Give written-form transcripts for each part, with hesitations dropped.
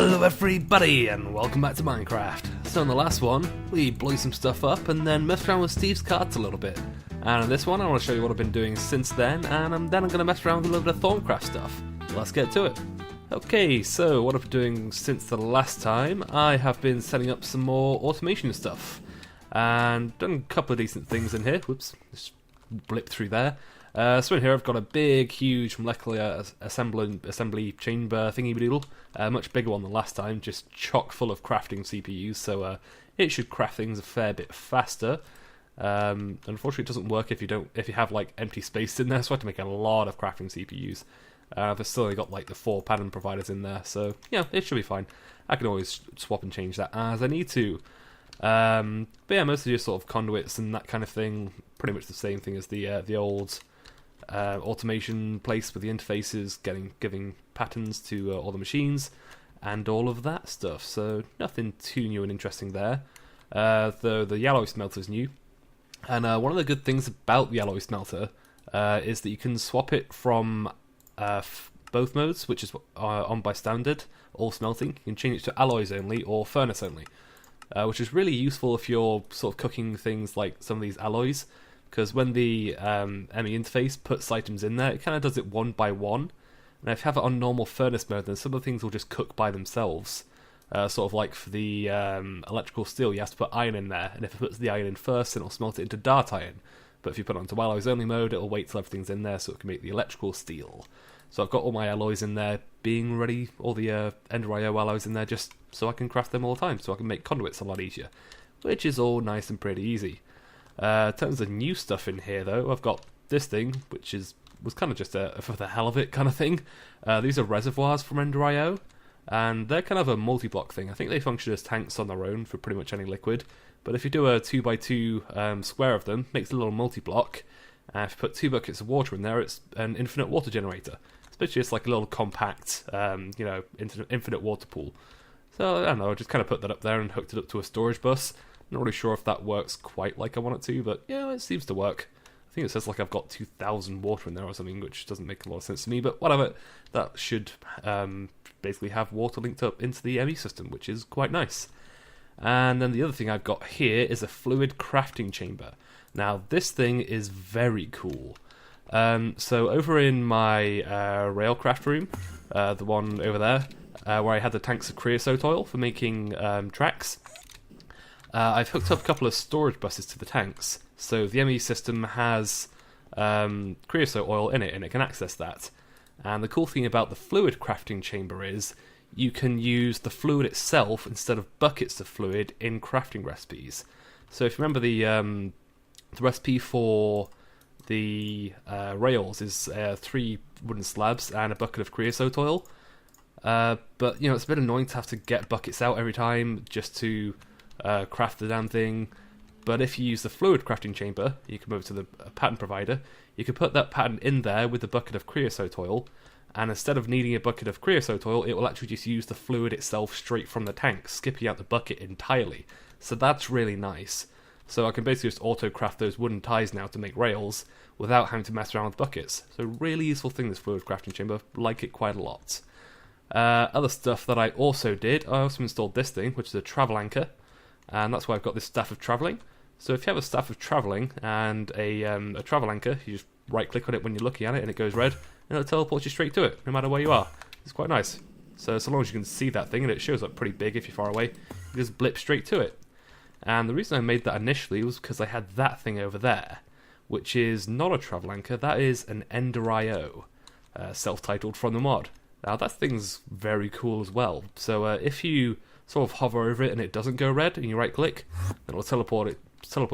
Hello everybody and welcome back to Minecraft. So in the last one, we blew some stuff up and then messed around with Steve's carts a little bit. And in this one I want to show you what I've been doing since then, and then I'm going to mess around with a little bit of Thorncraft stuff. Let's get to it. Okay, so what I've been doing since the last time, I have been setting up some more automation stuff. And done a couple of decent things in here. Whoops, just blipped through there. So in here I've got a big, huge molecular assembly chamber thingy-madoodle, much bigger one than last time, just chock full of crafting CPUs, so it should craft things a fair bit faster. Unfortunately, it doesn't work if you have like empty space in there, so I have to make a lot of crafting CPUs. I've still only got like the 4 pattern providers in there, so yeah, it should be fine. I can always swap and change that as I need to. But yeah, mostly just sort of conduits and that kind of thing. Pretty much the same thing as the old automation place with the interfaces, giving patterns to all the machines, and all of that stuff. So nothing too new and interesting there. The alloy smelter is new, and one of the good things about the alloy smelter is that you can swap it from both modes, which is on by standard, all smelting. You can change it to alloys only or furnace only, which is really useful if you're sort of cooking things like some of these alloys, because when the ME interface puts items in there, it kind of does it one by one. And if you have it on normal furnace mode, then some of the things will just cook by themselves. Sort of like for the electrical steel, you have to put iron in there, and if it puts the iron in first, then it'll smelt it into dart iron. But if you put it onto alloys only mode, it'll wait till everything's in there so it can make the electrical steel. So I've got all my alloys in there being ready, all the Ender IO alloys in there, just so I can craft them all the time, so I can make conduits a lot easier, which is all nice and pretty easy. In terms of new stuff in here though, I've got this thing, which was kind of just a for the hell of it kind of thing. These are reservoirs from Ender IO, and they're kind of a multi-block thing. I think they function as tanks on their own for pretty much any liquid, but if you do a 2x2 square of them, it makes a little multi-block. If you put 2 buckets of water in there, it's an infinite water generator. It's basically just like a little compact, infinite water pool. So I don't know, I just kind of put that up there and hooked it up to a storage bus. Not really sure if that works quite like I want it to, but yeah, it seems to work. I think it says like I've got 2,000 water in there or something, which doesn't make a lot of sense to me, but whatever. That should basically have water linked up into the ME system, which is quite nice. And then the other thing I've got here is a fluid crafting chamber. Now, this thing is very cool. So over in my railcraft room, the one over there, where I had the tanks of creosote oil for making tracks, I've hooked up a couple of storage buses to the tanks, so the ME system has creosote oil in it, and it can access that. And the cool thing about the fluid crafting chamber is you can use the fluid itself instead of buckets of fluid in crafting recipes. So if you remember the recipe for the rails is 3 wooden slabs and a bucket of creosote oil. But you know, it's a bit annoying to have to get buckets out every time just to craft the damn thing. But if you use the fluid crafting chamber, you can move to the pattern provider, you can put that pattern in there with the bucket of creosote oil, and instead of needing a bucket of creosote oil, it will actually just use the fluid itself straight from the tank, skipping out the bucket entirely. So that's really nice. So I can basically just auto-craft those wooden ties now to make rails without having to mess around with buckets. So really useful thing, this fluid crafting chamber. Like it quite a lot. Other stuff that I also did, I also installed this thing, which is a travel anchor. And that's why I've got this staff of travelling. So if you have a staff of travelling and a travel anchor, you just right-click on it when you're looking at it and it goes red, and it'll teleport you straight to it, no matter where you are. It's quite nice. So long as you can see that thing, and it shows up pretty big if you're far away, you just blip straight to it. And the reason I made that initially was because I had that thing over there, which is not a travel anchor, that is an Ender IO, self-titled from the mod. Now that thing's very cool as well. So if you sort of hover over it and it doesn't go red and you right click, then it'll teleport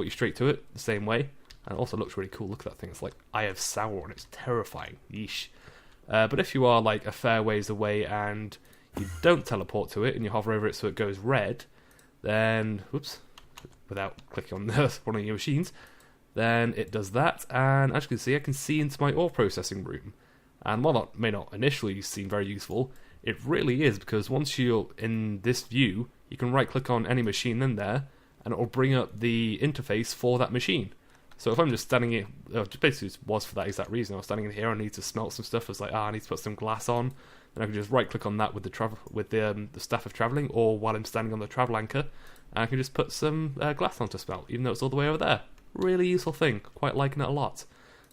you straight to it the same way. And it also looks really cool. Look at that thing, it's like Eye of Sauron, it's terrifying. Yeesh. But if you are like a fair ways away and you don't teleport to it and you hover over it so it goes red, then whoops, without clicking on one of your machines, then it does that, and as you can see, I can see into my ore processing room. And while that may not initially seem very useful, it really is, because once you're in this view, you can right click on any machine in there, and it will bring up the interface for that machine. So if I'm just standing here, basically it was for that exact reason. I was standing in here, I need to smelt some stuff. I was like, I need to put some glass on. Then I can just right click on that with the staff of travelling, or while I'm standing on the travel anchor, and I can just put some glass on to smelt, even though it's all the way over there. Really useful thing, quite liking it a lot.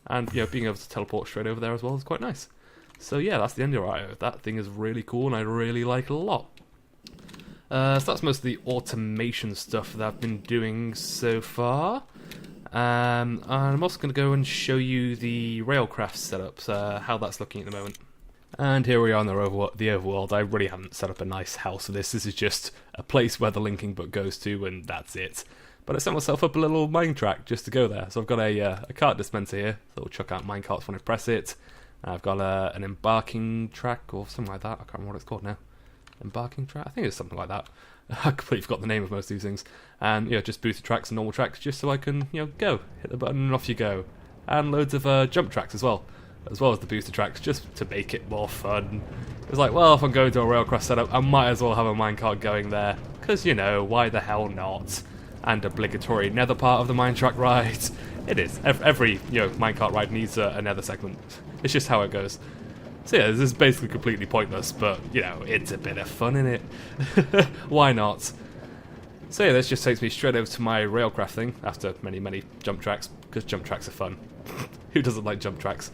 And being able to teleport straight over there as well is quite nice. So yeah, that's the Ender IO. That thing is really cool, and I really like it a lot. So that's most of the automation stuff that I've been doing so far. And I'm also going to go and show you the Railcraft setups, how that's looking at the moment. And here we are in the overworld. I really haven't set up a nice house for this. This is just a place where the linking book goes to, and that's it. But I set myself up a little mine track just to go there. So I've got a cart dispenser here, so it'll chuck out minecarts when I press it. I've got an embarking track or something like that. I can't remember what it's called now. Embarking track? I think it's something like that. I completely forgot the name of most of these things. And just booster tracks and normal tracks just so I can go. Hit the button and off you go. And loads of jump tracks as well as the booster tracks, just to make it more fun. It's like, well, if I'm going to a Railcraft setup, I might as well have a minecart going there. Because, why the hell not? And obligatory nether part of the mine track ride. It is. Every minecart ride needs a nether segment. It's just how it goes. So yeah, this is basically completely pointless, but it's a bit of fun in it. Why not? So yeah, this just takes me straight over to my Railcraft thing after many jump tracks, because jump tracks are fun. Who doesn't like jump tracks?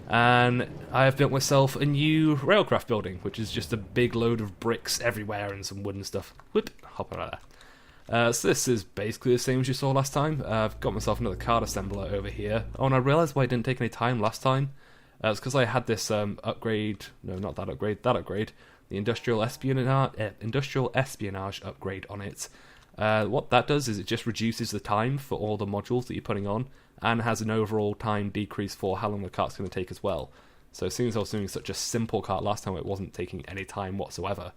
And I have built myself a new Railcraft building, which is just a big load of bricks everywhere and some wooden stuff. Whoop, hop out of there. So this is basically the same as you saw last time. I've got myself another card assembler over here. Oh, and I realised why it didn't take any time last time. It's because I had this upgrade, no, not that upgrade, the industrial espionage upgrade on it. What that does is it just reduces the time for all the modules that you're putting on, and has an overall time decrease for how long the cart's going to take as well. So as soon as I was doing such a simple cart last time, it wasn't taking any time whatsoever.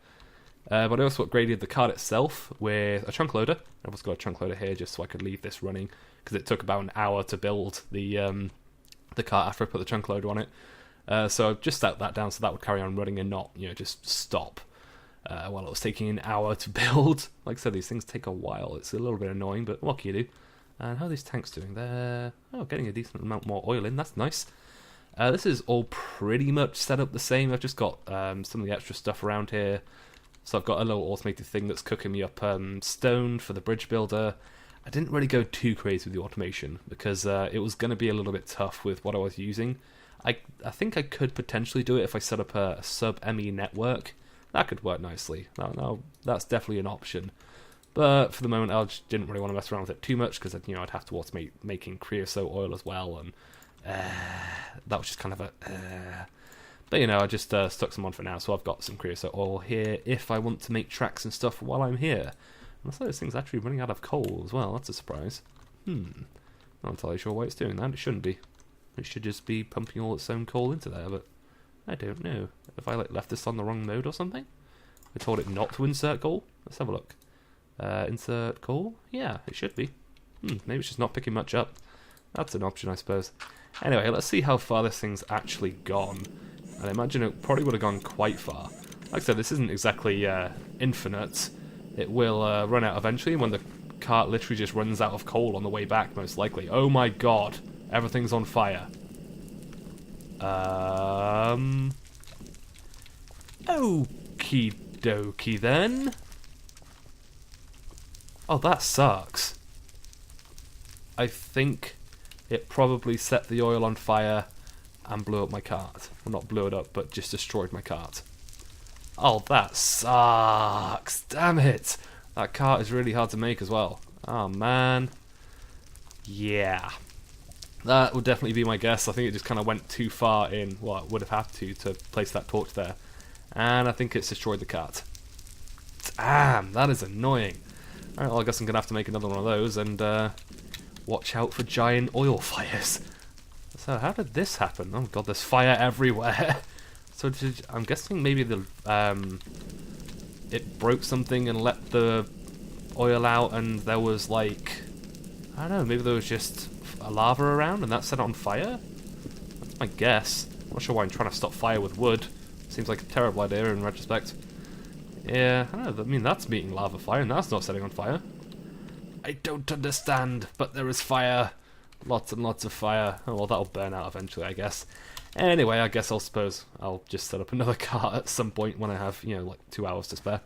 But I also upgraded the cart itself with a chunk loader. I've also got a chunk loader here just so I could leave this running, because it took about an hour to build the cart after I put the chunk loader on it. So I've just set that down so that would carry on running and not, just stop while it was taking an hour to build. Like I said, these things take a while. It's a little bit annoying, but what can you do? And how are these tanks doing? They're getting a decent amount more oil in. That's nice. This is all pretty much set up the same. I've just got some of the extra stuff around here. So I've got a little automated thing that's cooking me up stone for the bridge builder. I didn't really go too crazy with the automation because it was going to be a little bit tough with what I was using. I think I could potentially do it if I set up a sub-ME network. That could work nicely. Now that's definitely an option. But for the moment, I just didn't really want to mess around with it too much because I'd have to automate making creosote oil as well, and that was just kind of a. But I just stuck some on for now, so I've got some creosote oil here if I want to make tracks and stuff while I'm here. And I saw this thing's actually running out of coal as well. That's a surprise. Not entirely sure why it's doing that. It shouldn't be. It should just be pumping all its own coal into there, but I don't know. If I left this on the wrong mode or something? I told it not to insert coal? Let's have a look. Insert coal? Yeah, it should be. Maybe it's just not picking much up. That's an option, I suppose. Anyway, let's see how far this thing's actually gone. And I imagine it probably would have gone quite far. Like I said, this isn't exactly infinite. It will run out eventually when the cart literally just runs out of coal on the way back, most likely. Oh my god, everything's on fire. Okie dokie then. Oh, that sucks. I think it probably set the oil on fire and blew up my cart. Well, not blew it up, but just destroyed my cart. Oh, that sucks. Damn it. That cart is really hard to make as well. Oh, man. Yeah. That would definitely be my guess. I think it just kind of went too far in. Well, it would have had to place that torch there. And I think it's destroyed the cart. Damn, that is annoying. Alright, well, I guess I'm going to have to make another one of those and watch out for giant oil fires. So how did this happen? Oh god, there's fire everywhere. So I'm guessing maybe it broke something and let the oil out, and there was like, I don't know, maybe there was just a lava around and that set it on fire? That's my guess. I'm not sure why I'm trying to stop fire with wood. Seems like a terrible idea in retrospect. Yeah, I don't know, I mean that's meeting lava fire and that's not setting on fire. I don't understand, but there is fire. Lots and lots of fire. Oh, well, that'll burn out eventually, I guess. Anyway, I guess I'll just set up another cart at some point when I have, you know, like 2 hours to spare.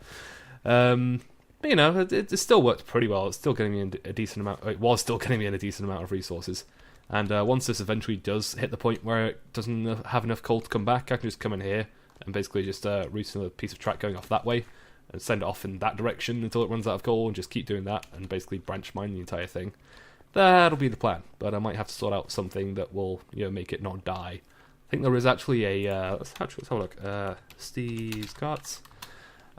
But, you know, it still worked pretty well. It's still getting me a decent amount. It was still getting me a decent amount of resources. And once this eventually does hit the point where it doesn't have enough coal to come back, I can just come in here and basically just route another piece of track going off that way and send it off in that direction until it runs out of coal and just keep doing that and basically branch mine the entire thing. That'll be the plan, but I might have to sort out something that will, you know, make it not die. I think there is actually a let's have a look. Steve's carts.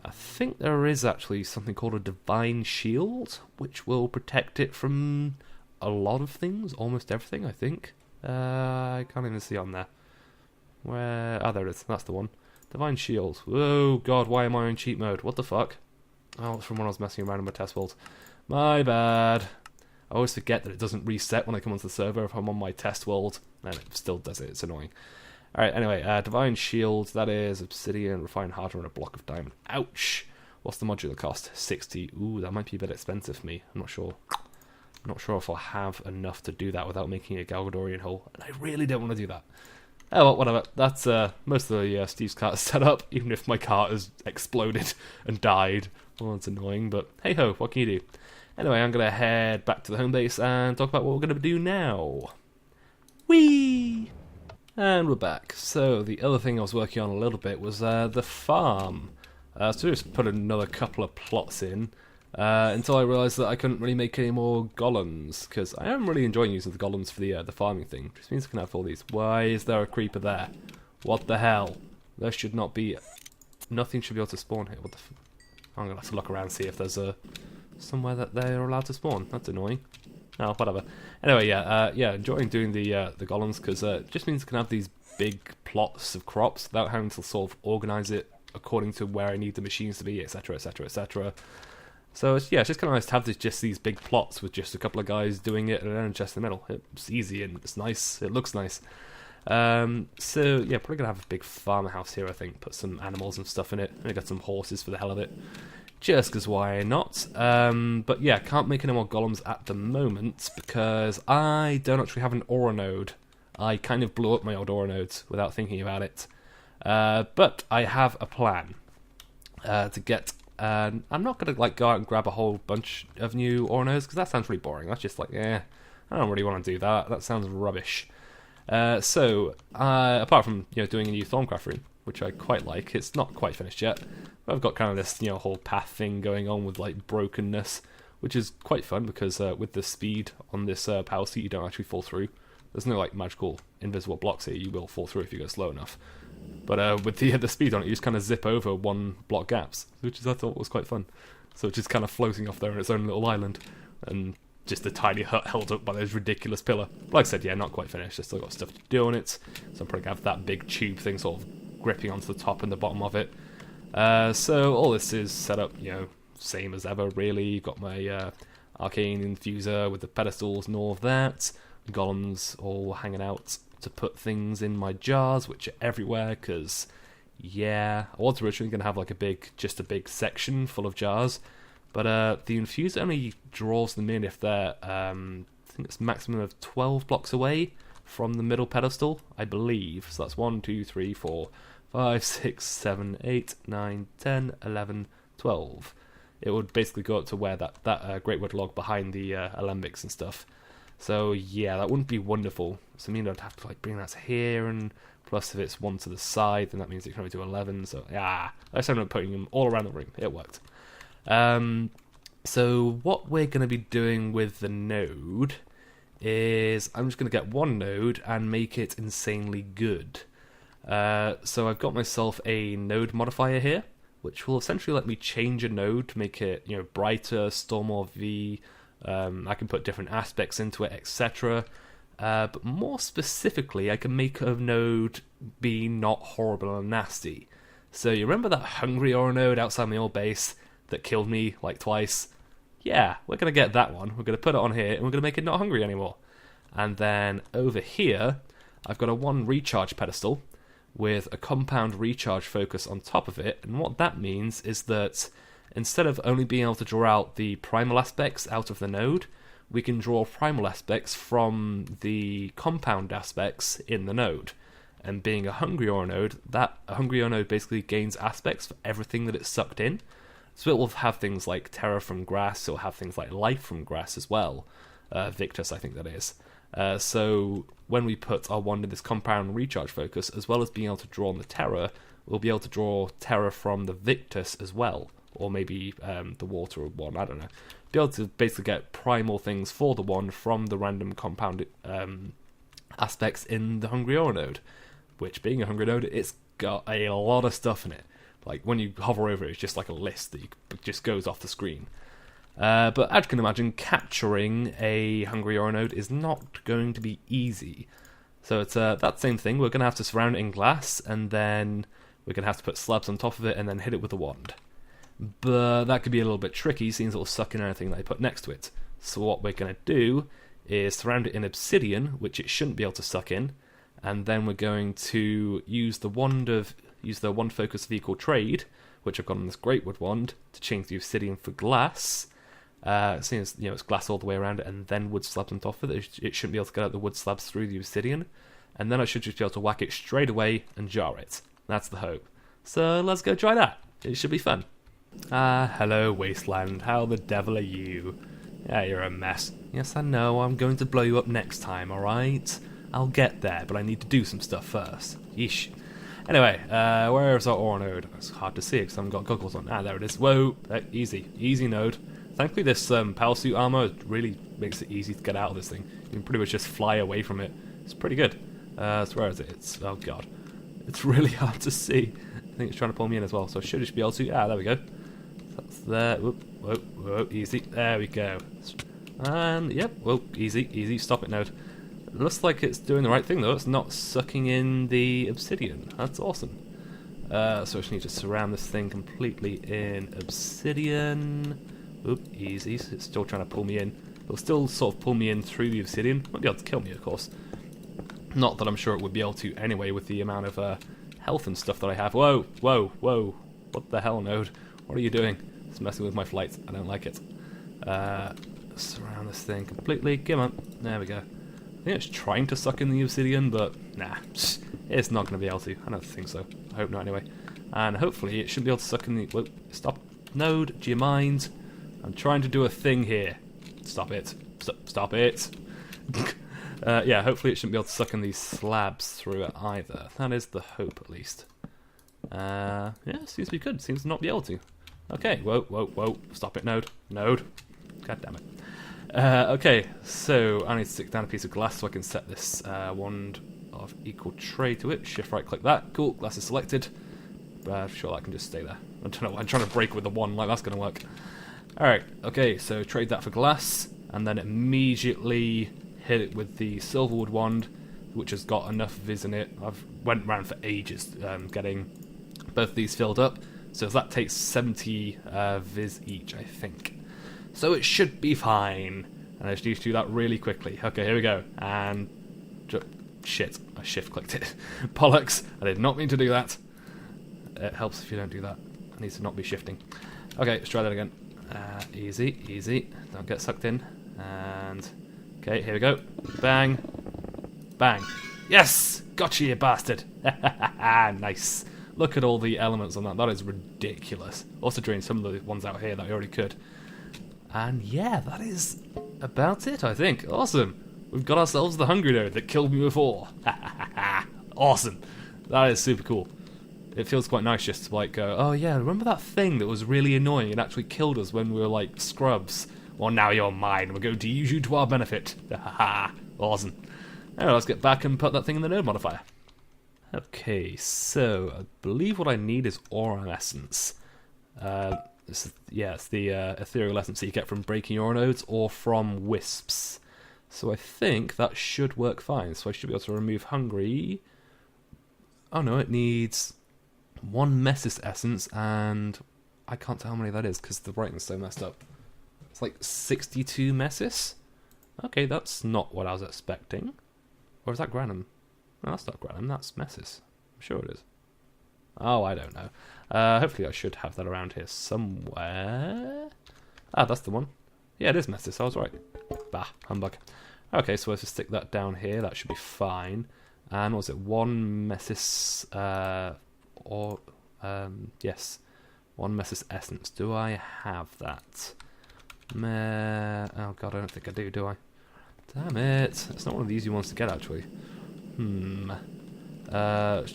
I think there is actually something called a divine shield, which will protect it from a lot of things, almost everything. I think. I can't even see on there. Where? Ah, there it is. That's the one. Divine shield. Oh god, why am I in cheat mode? What the fuck? Oh, it's from when I was messing around in my test world. My bad. I always forget that it doesn't reset when I come onto the server if I'm on my test world, and it still does it. It's annoying. Alright, anyway, divine shield, that is obsidian, refined hardware, and a block of diamond. Ouch! What's the modular cost? 60. Ooh, that might be a bit expensive for me. I'm not sure. I'm not sure if I'll have enough to do that without making a Galgadorian hole, and I really don't want to do that. Oh, well, whatever. That's most of the Steve's cart set up, even if my cart has exploded and died. Well, it's annoying, but hey-ho, what can you do? Anyway, I'm going to head back to the home base and talk about what we're going to do now. Whee! And we're back. So, the other thing I was working on a little bit was the farm. So just put another couple of plots in until I realised that I couldn't really make any more golems, because I am really enjoying using the golems for the farming thing. Which means I can have all these. Why is there a creeper there? What the hell? There should not be... Nothing should be able to spawn here. What the I'm going to have to look around and see if there's somewhere that they're allowed to spawn. That's annoying. Oh, whatever. Anyway, yeah, enjoying doing the golems, because it just means I can have these big plots of crops without having to sort of organise it according to where I need the machines to be, etc, etc, etc. So, it's just kind of nice to have just these big plots with just a couple of guys doing it and then just in the middle. It's easy and it's nice. It looks nice. So, yeah, probably going to have a big farmhouse here, I think. Put some animals and stuff in it. I got some horses for the hell of it. Just because why not? But yeah, can't make any more golems at the moment because I don't actually have an ore node. I kind of blew up my old ore nodes without thinking about it. But I have a plan to get... I'm not going to like go out and grab a whole bunch of new ore nodes because that sounds really boring. That's just like, I don't really want to do that. That sounds rubbish. So, apart from doing a new Thorncraft room, which I quite like, it's not quite finished yet. But I've got kind of this whole path thing going on with like brokenness, which is quite fun because with the speed on this power seat, you don't actually fall through. There's no like magical invisible blocks here. You will fall through if you go slow enough. But with the speed on it, you just kind of zip over one block gaps, which I thought was quite fun. So it's just kind of floating off there on its own little island, and just a tiny hut held up by this ridiculous pillar. Like I said, yeah, not quite finished. I've still got stuff to do on it, so I'm probably going to have that big tube thing sort of gripping onto the top and the bottom of it. So all this is set up, same as ever, really. You've got my arcane infuser with the pedestals and all of that. Golems all hanging out to put things in my jars, which are everywhere, because, yeah, I was originally going to have like a big section full of jars, but the infuser only draws them in if they're, I think it's maximum of 12 blocks away from the middle pedestal, I believe. So that's 1, 2, 3, 4, 5, 6, 7, 8, 9, 10, 11, 12. It would basically go up to where that great wood log behind the alembics and stuff. So yeah, that wouldn't be wonderful. So I mean, I'd have to like bring that to here, and plus if it's one to the side, then that means it can only do 11. So yeah, I just ended up putting them all around the room. It worked. So what we're going to be doing with the node is I'm just going to get one node and make it insanely good. So I've got myself a node modifier here, which will essentially let me change a node to make it brighter, store more V. I can put different aspects into it, etc. But more specifically, I can make a node be not horrible and nasty. So you remember that hungry ore node outside my old base that killed me like twice? Yeah, we're going to get that one. We're going to put it on here, and we're going to make it not hungry anymore. And then over here, I've got a 1 recharge pedestal with a compound recharge focus on top of it. And what that means is that instead of only being able to draw out the primal aspects out of the node, we can draw primal aspects from the compound aspects in the node. And being a hungry ore node, that a hungry ore node basically gains aspects for everything that it's sucked in. So it will have things like terror from grass, it'll have things like life from grass as well. Victus, I think that is. So when we put our wand in this compound recharge focus, as well as being able to draw on the terror, we'll be able to draw terror from the Victus as well. Or maybe the water one, I don't know. Be able to basically get primal things for the wand from the random compound aspects in the hungry ore node. Which, being a hungry node, it's got a lot of stuff in it. Like, when you hover over it, it's just like a list that just goes off the screen. But as you can imagine, capturing a hungry ore node is not going to be easy. So it's that same thing. We're going to have to surround it in glass, and then we're going to have to put slabs on top of it, and then hit it with a wand. But that could be a little bit tricky, since it'll suck in anything that I put next to it. So what we're going to do is surround it in obsidian, which it shouldn't be able to suck in, and then we're going to use the wand focus of equal trade, which I've got on this greatwood wand, to change the obsidian for glass. Seeing as it's glass all the way around it, and then wood slabs on top of it, it shouldn't be able to get out the wood slabs through the obsidian. And then I should just be able to whack it straight away and jar it. That's the hope. So let's go try that. It should be fun. Hello Wasteland, how the devil are you? Yeah, you're a mess. Yes, I know, I'm going to blow you up next time, alright? I'll get there, but I need to do some stuff first. Yeesh. Anyway, where is our ore node? It's hard to see because I haven't got goggles on. There it is. Whoa, easy. Easy node. Thankfully this power suit armor really makes it easy to get out of this thing. You can pretty much just fly away from it. It's pretty good. So where is it? Oh god. It's really hard to see. I think it's trying to pull me in as well, so I should just be able to... there we go. That's there. Whoop, whoa, whoa, easy. There we go. And, yep, whoa, easy, easy. Stop it, node. It looks like it's doing the right thing, though. It's not sucking in the obsidian. That's awesome. So I just need to surround this thing completely in obsidian. Oop, easy. It's still trying to pull me in. It'll still sort of pull me in through the obsidian. Won't be able to kill me, of course. Not that I'm sure it would be able to anyway with the amount of health and stuff that I have. Whoa, whoa, whoa. What the hell, node? What are you doing? It's messing with my flight. I don't like it. Surround this thing completely. Come on. There we go. I think it's trying to suck in the obsidian, but nah, it's not going to be able to. I don't think so. I hope not anyway. And hopefully it shouldn't be able to suck in the... Whoa, stop. Node, do you mind? I'm trying to do a thing here. Stop it. Stop it. Yeah, hopefully it shouldn't be able to suck in these slabs through it either. That is the hope, at least. Yeah, seems to be good. Seems to not be able to. Okay, whoa, whoa, whoa. Stop it, node. Node. God damn it. Okay, so I need to stick down a piece of glass so I can set this wand of equal trade to it. Shift right click that. Cool, glass is selected. I'm sure that can just stay there. I don't know, I'm trying to break with the wand like that's going to work. Alright, okay, so trade that for glass, and then immediately hit it with the silverwood wand, which has got enough viz in it. I've went around for ages getting both these filled up, so that takes 70 viz each, I think. So it should be fine. And I just need to do that really quickly. Okay, here we go. And... shit, I shift-clicked it. Bollocks, I did not mean to do that. It helps if you don't do that. I need to not be shifting. Okay, let's try that again. Easy, easy. Don't get sucked in. And... okay, here we go. Bang. Bang. Yes! Gotcha, you bastard! Nice. Look at all the elements on that. That is ridiculous. Also drained some of the ones out here that I already could. And yeah, that is about it, I think. Awesome. We've got ourselves the hungry node that killed me before. Awesome. That is super cool. It feels quite nice just to like go, oh yeah, remember that thing that was really annoying and actually killed us when we were like scrubs? Well, now you're mine. We're going to use you to our benefit. Awesome. Alright, let's get back and put that thing in the node modifier. Okay, so I believe what I need is Aurum Essence. It's the ethereal essence that you get from breaking your nodes or from wisps. So I think that should work fine. So I should be able to remove hungry. Oh no, it needs 1 Messis essence, and I can't tell how many that is because the writing's so messed up. It's like 62 Messis? Okay, that's not what I was expecting. Or is that Granum? No, that's not Granum, that's Messis. I'm sure it is. Oh, I don't know. Hopefully I should have that around here somewhere. Ah, that's the one. Yeah, it is Messis, I was right. Bah, humbug. Okay, so let's just stick that down here, that should be fine. And was it one Messis, yes, one Messis essence. Do I have that? Oh god, I don't think I do I? Damn it, it's not one of the easy ones to get actually. Let's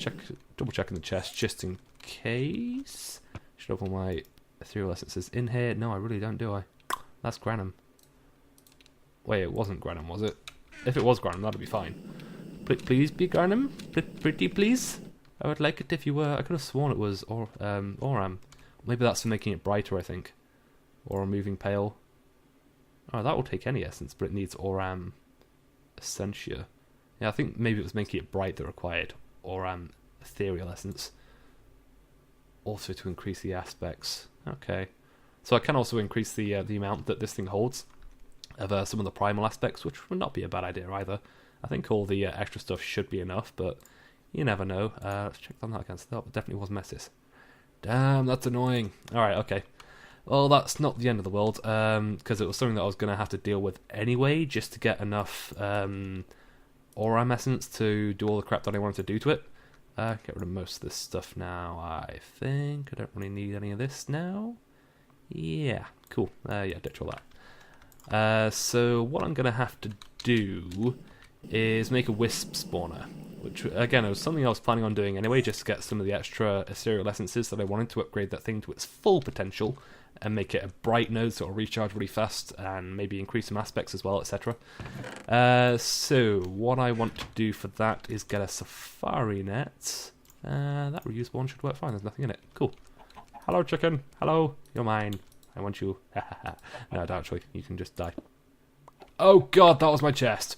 double check in the chest just in case. Should have all my ethereal essences in here. No, I really don't, do I? That's Granum. Wait, it wasn't Granum, was it? If it was Granum, that'd be fine. Please be Granum? Pretty please? I would like it if you were. I could have sworn it was Oram. Maybe that's for making it brighter, I think. Or moving pale. Oh, that will take any essence, but it needs Oram Essentia. Yeah, I think maybe it was making it bright that required Oram Ethereal Essence. Also to increase the aspects. Okay. So I can also increase the amount that this thing holds of some of the primal aspects, which would not be a bad idea either. I think all the extra stuff should be enough, but you never know. Let's check on that again. So that definitely was Messis. Damn, that's annoying. Alright, okay. Well, that's not the end of the world, because it was something that I was going to have to deal with anyway, just to get enough Oram essence to do all the crap that I wanted to do to it. Get rid of most of this stuff now, I think. I don't really need any of this now. Yeah, cool. Yeah, ditch all that. So what I'm going to have to do is make a wisp spawner, which again it was something I was planning on doing anyway, just to get some of the extra ethereal essences that I wanted to upgrade that thing to its full potential and make it a bright node so it'll recharge really fast and maybe increase some aspects as well, etc. So what I want to do for that is get a safari net. That reusable one should work fine, there's nothing in it. Cool. Hello chicken, hello, you're mine. I want you. No, don't actually, you can just die. Oh god, that was my chest.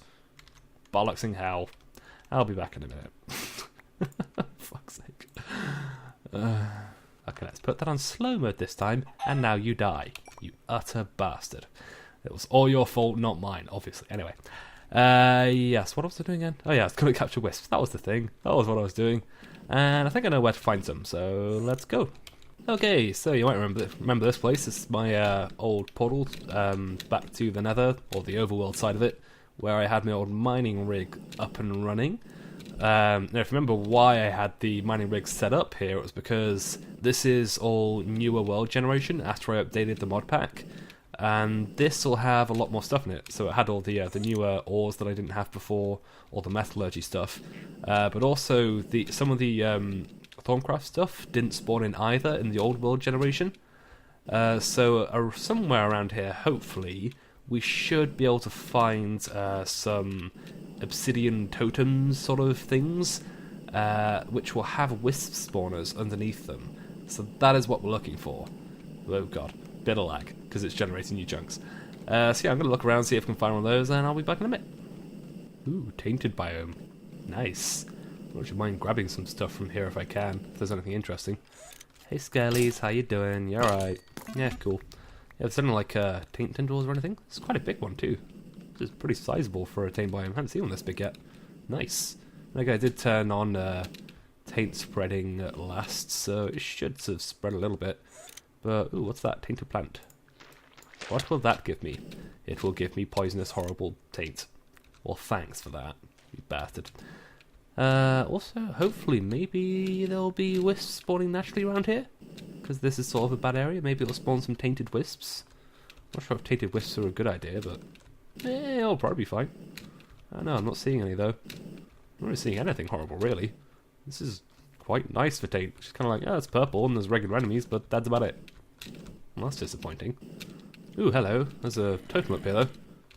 Bollocksing hell. I'll be back in a minute. Fuck's sake. Okay, let's put that on slow mode this time, and now you die. You utter bastard. It was all your fault, not mine, obviously. Anyway. Yes, what was I doing again? Oh yeah, I was going to capture wisps. That was the thing. That was what I was doing. And I think I know where to find some, so let's go. Okay, so you might remember this place. This is my old portal back to the Nether, or the overworld side of it, where I had my old mining rig up and running. Now, if you remember why I had the mining rig set up here, it was because this is all newer world generation after I updated the mod pack. And this will have a lot more stuff in it. So it had all the newer ores that I didn't have before, all the metallurgy stuff. But also some of the Thorncraft stuff didn't spawn in either in the old world generation. So somewhere around here, hopefully, we should be able to find some obsidian totems sort of things, which will have wisp spawners underneath them. So that is what we're looking for. Oh god, bit of lag, because it's generating new chunks. So yeah, I'm going to look around, see if I can find one of those, and I'll be back in a minute. Ooh, tainted biome. Nice. I wouldn't mind grabbing some stuff from here if I can, if there's anything interesting. Hey Skellies, how you doing? You alright? Yeah, cool. Yeah, there's something like taint tendrils or anything. It's quite a big one too. This is pretty sizable for a taint biome. I haven't seen one this big yet. Nice. Okay, I did turn on taint spreading at last, so it should sort of spread a little bit. But, ooh, what's that? Tainted plant. What will that give me? It will give me poisonous, horrible taint. Well, thanks for that, you bastard. Also, hopefully, maybe there'll be wisps spawning naturally around here. Because this is sort of a bad area. Maybe it'll spawn some tainted wisps. Not sure if tainted wisps are a good idea, but it'll probably be fine. I don't know, I'm not seeing any though. I'm not really seeing anything horrible, really. This is quite nice for taint. It's kind of like, it's purple and there's regular enemies, but that's about it. Well, that's disappointing. Ooh, hello. There's a totem up here though.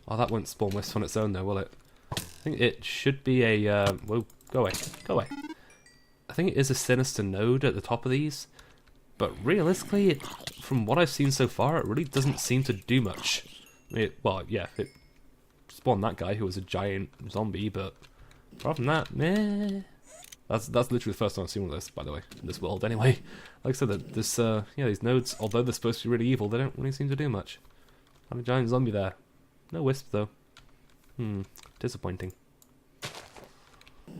Oh, that won't spawn wisps on its own though, will it? I think it should be a, whoa, go away, go away. I think it is a sinister node at the top of these, but realistically, from what I've seen so far, it really doesn't seem to do much. Well, yeah, it spawned that guy who was a giant zombie, but apart from that, meh. That's literally the first time I've seen one of this, by the way, in this world anyway. Like I said, that this, these nodes, although they're supposed to be really evil, they don't really seem to do much. Not a giant zombie there. No wisps though. Disappointing.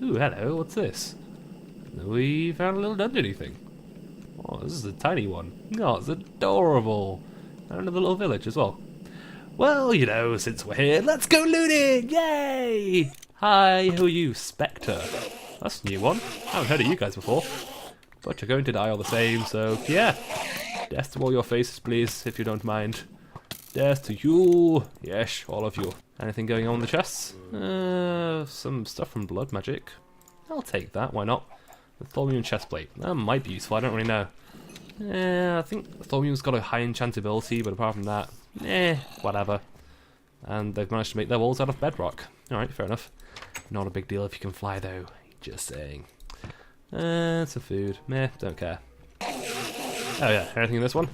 Ooh, hello, what's this? We found a little dungeony thing. Oh, this is a tiny one. Oh, it's adorable. And another little village as well. Well, you know, since we're here, let's go looting! Yay! Hi, who are you, Spectre? That's a new one. I haven't heard of you guys before. But you're going to die all the same, so yeah. Death to all your faces, please, if you don't mind. Death to you! Yes, all of you. Anything going on in the chests? Some stuff from blood magic. I'll take that, why not? The Thormium chestplate. That might be useful, I don't really know. I think Thormium's got a high enchantability, but apart from that, whatever. And they've managed to make their walls out of bedrock. Alright, fair enough. Not a big deal if you can fly, though. Just saying. Some food. Meh, don't care. Oh yeah, anything in this one?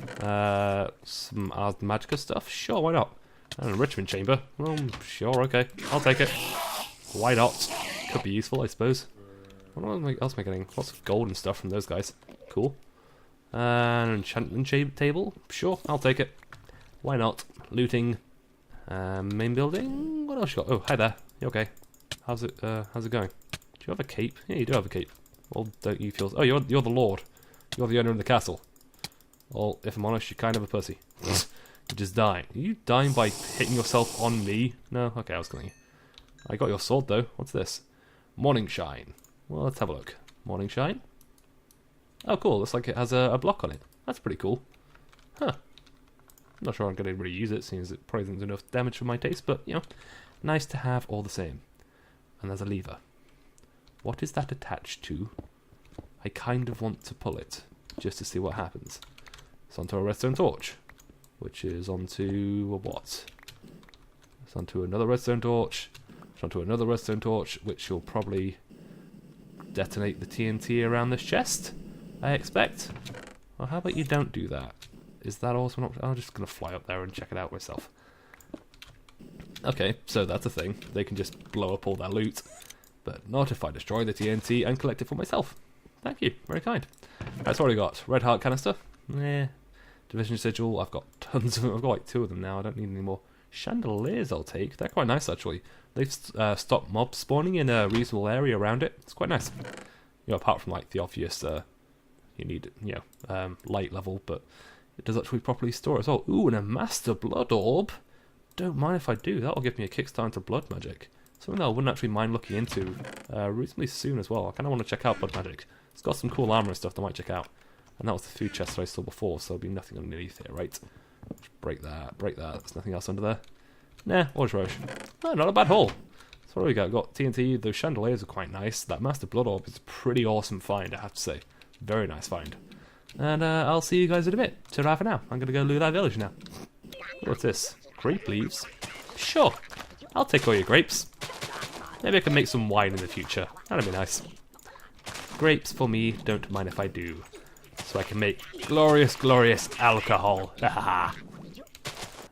Some Ars Magica stuff? Sure, why not? An enrichment chamber? Well, sure, okay. I'll take it. Why not? Could be useful, I suppose. What else am I getting? Lots of gold and stuff from those guys. Cool. An enchantment table? Sure, I'll take it. Why not? Looting. Main building? What else you got? Oh, hi there. You okay? How's it going? Do you have a cape? Yeah, you do have a cape. Well, don't you feel... Oh, you're the lord. You're the owner of the castle. Well, if I'm honest, you're kind of a pussy. You're just dying. Are you dying by hitting yourself on me? No? Okay, I was killing you. I got your sword, though. What's this? Morning Shine. Well, let's have a look. Morning Shine? Oh, cool. Looks like it has a block on it. That's pretty cool. Huh. I'm not sure I'm going to really use it, seeing as it probably doesn't do enough damage for my taste, but, you know, nice to have all the same. And there's a lever. What is that attached to? I kind of want to pull it, just to see what happens. It's onto a redstone torch, which is onto a what? It's onto another redstone torch, it's onto another redstone torch, which will probably detonate the TNT around this chest, I expect. Well, how about you don't do that? Is that also an option? I'm just going to fly up there and check it out myself. Okay, so that's a thing. They can just blow up all their loot, but not if I destroy the TNT and collect it for myself. Thank you, very kind. That's what I got. Red heart canister. Division sigil. I've got tons of them. I've got like 2 of them now. I don't need any more. Chandeliers I'll take. They're quite nice actually. They've stopped mobs spawning in a reasonable area around it. It's quite nice. You know, apart from like the obvious, you need light level, but it does actually properly store as well. Ooh, and a master blood orb. Don't mind if I do. That'll give me a kickstart to blood magic. Something that I wouldn't actually mind looking into reasonably soon as well. I kind of want to check out blood magic. It's got some cool armor and stuff that I might check out. And that was the food chest that I saw before, so there'll be nothing underneath here, right? Just break that, break that. There's nothing else under there. Nah, orange rush. Oh, not a bad haul. So what do we got? We've got TNT. Those chandeliers are quite nice. That master blood orb is a pretty awesome find, I have to say. Very nice find. And I'll see you guys in a bit. Ta-ra for now. I'm going to go loot that village now. What's this? Grape leaves? Sure. I'll take all your grapes. Maybe I can make some wine in the future. That'd be nice. Grapes for me, don't mind if I do. So I can make glorious, glorious alcohol.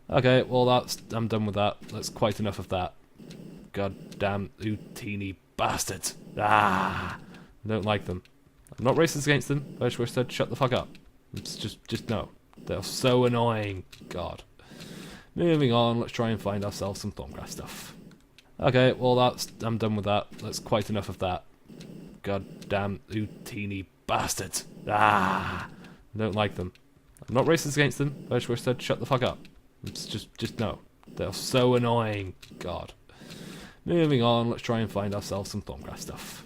Okay, well I'm done with that. That's quite enough of that. Goddamn Utini bastards. I don't like them. I'm not racist against them. I just wish they'd shut the fuck up. It's just no. They're so annoying. God. Moving on, let's try and find ourselves some Thorncraft stuff. Okay, well I'm done with that. That's quite enough of that. Goddamn Utini bastards. I don't like them. I'm not racist against them. I just wish they'd shut the fuck up. It's just no. They're so annoying. God. Moving on, let's try and find ourselves some Thorncraft stuff.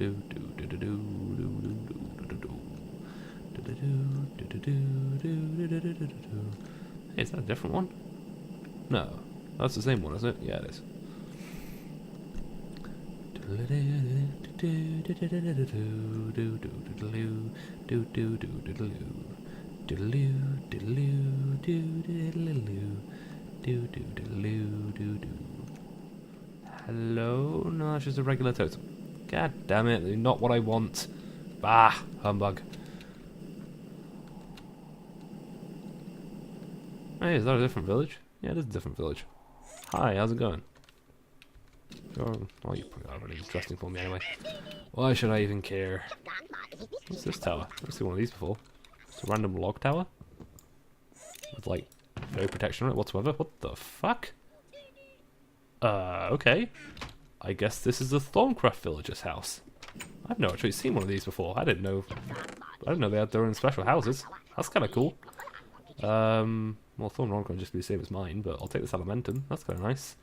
Hey, is that a different one? No, that's the same one, isn't it? Yeah, it is. Hello? No, that's just a regular totem. God damn it, they're not what I want. Bah, humbug. Hey, is that a different village? Yeah, it is a different village. Hi, how's it going? Oh, well, you're probably not really interesting for me anyway. Why should I even care? What's this tower? I've never seen one of these before. It's a random log tower. With, like, no protection on it whatsoever. What the fuck? Okay. I guess this is the Thorncraft villager's house. I've never actually seen one of these before. I didn't know they had their own special houses. That's kind of cool. Well, Thorn Rod can just be the same as mine, but I'll take this Elementum. That's kind of nice.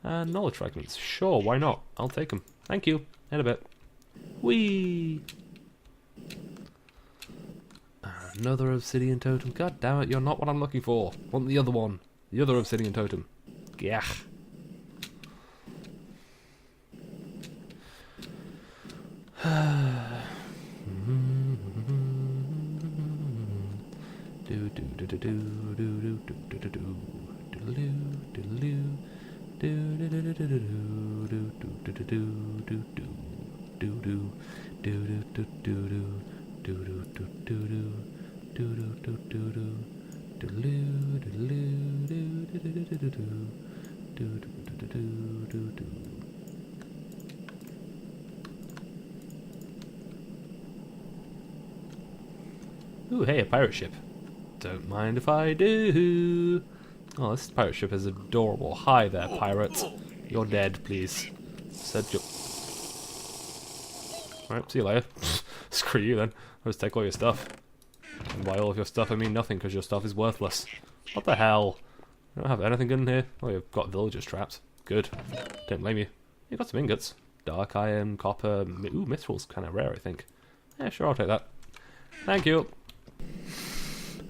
And knowledge fragments. Sure, why not? I'll take them. Thank you. In a bit. Whee! Another obsidian totem. God damn it, you're not what I'm looking for. Want the other one. The other obsidian totem. Yeah. Ooh, hey, a pirate ship. Don't mind if I do. Oh, this pirate ship is adorable. Hi there, pirate. You're dead, please. Said you. Alright, see you later. Screw you then. I'll just take all your stuff. And by all of your stuff, I mean nothing, because your stuff is worthless. What the hell? I don't have anything good in here. Oh, you've got villagers trapped. Good. Don't blame you. You got some ingots. Dark iron, copper. Ooh, mithril's kind of rare, I think. Yeah, sure, I'll take that. Thank you.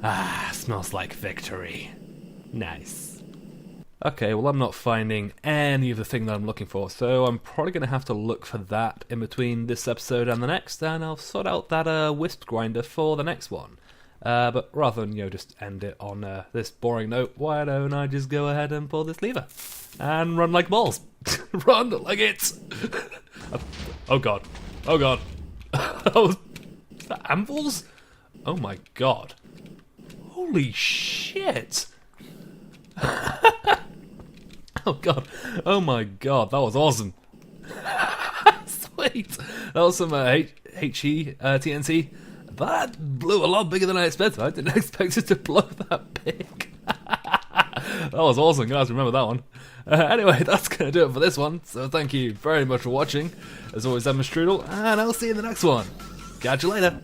Ah, smells like victory. Nice. Okay, well I'm not finding any of the thing that I'm looking for, so I'm probably going to have to look for that in between this episode and the next, and I'll sort out that wisp grinder for the next one. But rather than, just end it on this boring note, why don't I just go ahead and pull this lever? And run like balls. Run like it! Oh god. Oh god. Oh, is that anvils? Oh my god. Holy shit! Oh god. Oh my god, that was awesome. Sweet! That was some HE TNT. That blew a lot bigger than I expected. I didn't expect it to blow that big. That was awesome, guys. Remember that one. Anyway, that's going to do it for this one. So thank you very much for watching. As always, I'm SuperStrewdel, and I'll see you in the next one. Catch you later.